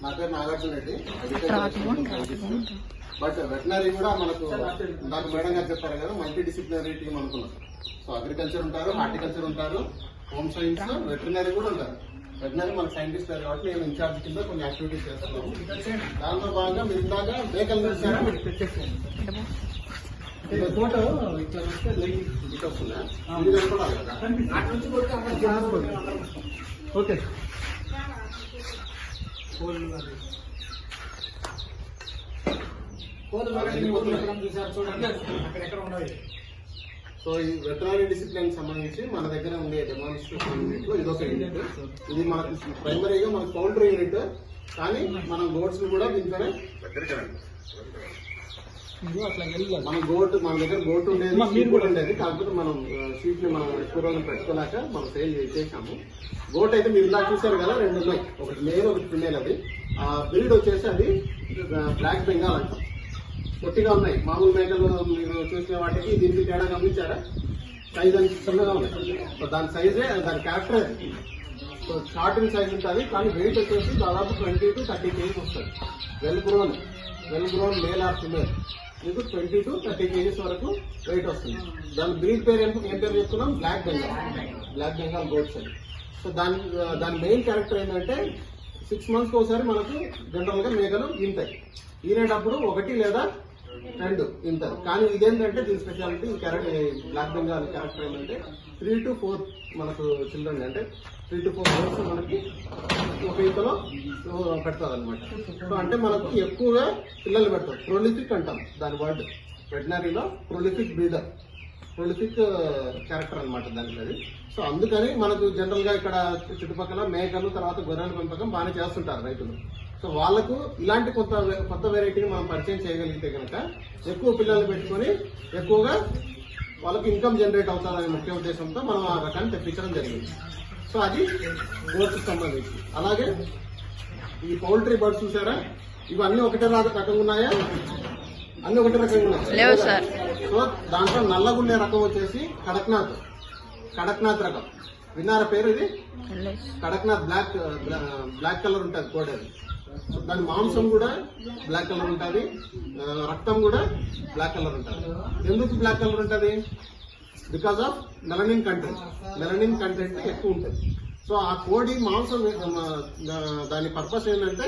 నా పేరు Nagarjuna Reddy, but veterinary కూడా మనకు నాకు మేడం గారు చెప్పారు కదా, మల్టీ డిసిప్లినరీ టీమ్ అనుకున్నాం. సో అగ్రికల్చర్ ఉంటారు, హార్టికల్చర్ ఉంటారు, హోమ్ సైన్స్, వెటనరీ కూడా ఉంటారు. వెటనరీ మనకు సైంటిస్ట్ కాబట్టి నేను ఇన్ఛార్జ్ కింద కొన్ని యాక్టివిటీస్ చేస్తున్నాము. దాంట్లో భాగంగా మీరు ఇందాక మేకలు చూసారా, ఫోటో ఇట్లా వస్తే ఇట్లా వస్తుందా, ఇది కనపడాలి కదా. ఓకే, సో ఈ వెటనరీ డిసిప్లిన్ సంబంధించి మన దగ్గర ఉండే డెమాన్స్ట్రేషన్ యూనిట్ లో ఇదొక యూనిట్. ఇది మనకు ప్రైమరీగా మనకు పౌల్ట్రీ యూనిట్, కానీ మనం గోడ్స్ కూడా దీంట్లోనే మన దగ్గర గోట్ ఉండేది, షీప్ కూడా ఉండేది. కాకపోతే మనం షీప్ ని మనం ఎక్కువ రోజులు పెట్టుకోలేక మనం సేల్ చేసాము. గోట్ అయితే మీరు ఇలా చూసారు కదా, రెండు ఉన్నాయి, ఒకటి మేల్ ఒకటి ఫిమేల్. అది ఆ బ్రీడ్ వచ్చేసి అది బ్లాక్ బెంగాల్ అంటాం. పొట్టిగా ఉన్నాయి. మామూలు మేకలు మీరు చూసిన వాటికి దీనికి తేడా గమనించారా? సైజ్ అని చిన్నగా ఉన్నాయి. సో దాని సైజే, దాని క్యారెక్టర్ అది. సో స్టార్టింగ్ సైజ్ ఉంటుంది, కానీ వెయిట్ వచ్చేసి దాదాపు 20 to 30 kgs వస్తుంది. Well grown male or female మీకు 20 to 30 kgs వరకు వెయిట్ వస్తుంది. దాని బ్రీడ్ పేరు ఏం పేరు చెప్తున్నాం? బ్లాక్ బెంగాల్ గోట్స్ అని. సో దాని మెయిన్ క్యారెక్టర్ ఏంటంటే 6 months ఒకసారి మనకు జనరల్ గా మేకలు ఈనుతాయి. ఈనేటప్పుడు 1 లేదా 2 ఈనుతారు. కానీ ఇదేంటంటే దీని స్పెషాలిటీ బ్లాక్ బెంగాల్ క్యారెక్టర్ ఏంటంటే 3 to 4 మనకు చిల్డ్రన్, అంటే 3 to 4 ఇయర్స్ మనకి ఒక ఈతలో పెడతారు అనమాట. సో అంటే మనకు ఎక్కువగా పిల్లలు పెడతారు. ప్రొలిఫిక్ అంటాం దాని వర్డ్ వెటనరీలో, ప్రొలిఫిక్ బ్రీడర్, ప్రొలిఫిక్ క్యారెక్టర్ అనమాట దానికి అది. సో అందుకని మనకు జనరల్ గా ఇక్కడ చుట్టుపక్కల మేకలు తర్వాత గొర్రెల పెంపకం బాగానే చేస్తుంటారు రైతులు. సో వాళ్ళకు ఇలాంటి కొత్త వెరైటీని మనం పరిచయం చేయగలిగితే కనుక ఎక్కువ పిల్లలు పెట్టుకొని ఎక్కువగా వాళ్ళకి ఇన్కమ్ జనరేట్ అవుతారనే ముఖ్య ఉద్దేశంతో మనం ఆ రకాన్ని తెప్పించడం జరిగింది. సో అది గోట్స్ సంబంధించి. అలాగే ఈ పౌల్ట్రీ బర్డ్స్ చూసారా, ఇవన్నీ ఒకటే రకంగా ఉన్నాయా? అన్ని ఒకటే రకంగా ఉన్నాయి. సో దాంట్లో నల్లగుండే రకం వచ్చేసి కడక్నాథ్ రకం. విన్నారా పేరు? ఇది కడక్నాథ్ బ్లాక్ కలర్ ఉంటుంది కోడి. అది దాని మాంసం కూడా బ్లాక్ కలర్ ఉంటుంది, రక్తం కూడా బ్లాక్ కలర్ ఉంటుంది. ఎందుకు బ్లాక్ కలర్ ఉంటుంది? బికాస్ ఆఫ్ మెలనిన్ కంటెంట్ ఎక్కువ ఉంటుంది. సో ఆ కోడి మాంసం దాని పర్పస్ ఏంటంటే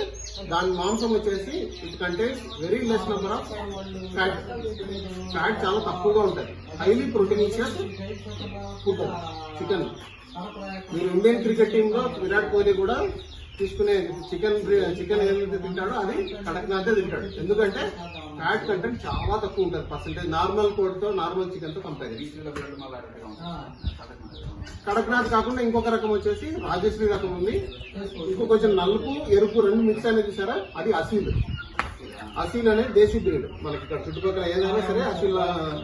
దాని మాంసం వచ్చేసి it contains very less number of fat చాలా తక్కువగా ఉంటుంది. Highly proteinaceous food chicken. మీరు ఇండియన్ క్రికెట్ టీమ్ లో విరాట్ కోహ్లీ కూడా తీసుకునే చికెన్ ఏదైతే తింటాడో అది కడక్నాథే తింటాడు. ఎందుకంటే ఫ్యాట్ కంటెంట్ చాలా తక్కువ ఉంటుంది పర్సెంటేజ్ నార్మల్ కోడితో, నార్మల్ చికెన్ తో కంపేర్. కడక్నాథ్ కాకుండా ఇంకొక రకం వచ్చేసి రాజశ్రీ రకం ఉంది. ఇంకో కొంచెం నలుపు ఎరుపు రెండు మిక్స్ అనేది చూసారా, అది అసీల్ అనే దేశీ బ్రీడ్. మనకి ఇక్కడ చుట్టుపక్కల ఏదైనా సరే అసీల్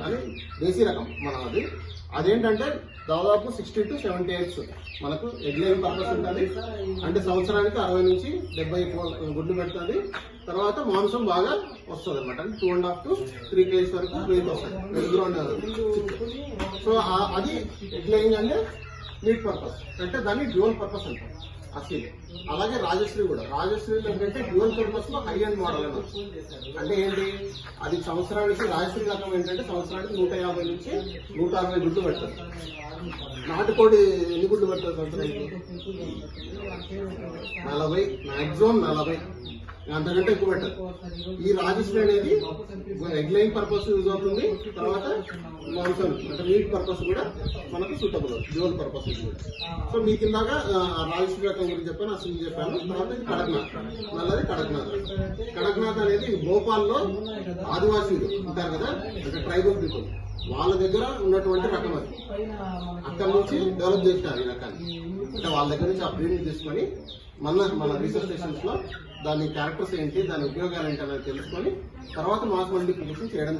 అని దేశీ రకం మనం. అదేంటంటే దాదాపు 60 to 70 eggs మనకు ఎగ్ లేయింగ్ పర్పస్ ఉంటుంది. అంటే సంవత్సరానికి 60 నుంచి 70 గుడ్లు పెడుతుంది. తర్వాత మాంసం బాగా వస్తుంది అనమాట. అంటే 2.5 to 3 kgs వరకు వెయిట్ వస్తుంది. సో అది ఎగ్ లేయింగ్ అంటే మీట్ పర్పస్, అంటే దాన్ని డ్యూయల్ పర్పస్ అంటారు అసీల్. అలాగే రాజశ్రీ ఏంటంటే డ్యూయల్ పర్పస్ లో హై అండ్ మోడల్ అని. అంటే ఏంటి, అది సంవత్సరానికి రాజశ్రీ రకం ఏంటంటే సంవత్సరానికి 150 నుంచి 160 గుడ్లు పెడతారు. నాటుకోడి ఎన్ని గుడ్లు పెడతారు సంవత్సరానికి? 40, మాక్సిమం 40, అంతకంటే ఎక్కువ పెట్టారు. ఈ రాజశ్రీ అనేది ఎగ్ లైన్ పర్పస్ యూజ్ అవుతుంది. తర్వాత మాంసం అంటే మీట్ పర్పస్ కూడా మనకు సూటబుల్, డ్యూయల్ పర్పస్ కూడా. సో మీకు ఇందాక రాజశ్రీ రకం గురించి చెప్పాను, అసలు చెప్పాను. తర్వాత నల్లది కడక్నాథ్ అనేది భోపాల్లో ఆదివాసీలు ఉంటారు కదా, అంటే ట్రైబల్ పీపుల్, వాళ్ళ దగ్గర ఉన్నటువంటి రకం. అది అక్కడ నుంచి డెవలప్ చేసినారు ఈ రకాన్ని. అంటే వాళ్ళ దగ్గర నుంచి ఆ బ్రీడ్ తీసుకొని మన రీసెర్చ్ స్టేషన్స్ లో దాని క్యారెక్టర్స్ ఏంటి, దాని ఉపయోగాలు ఏంటి అనేది తెలుసుకొని తర్వాత మాస్ మల్టిప్లికేషన్ చేయడం జరిగింది.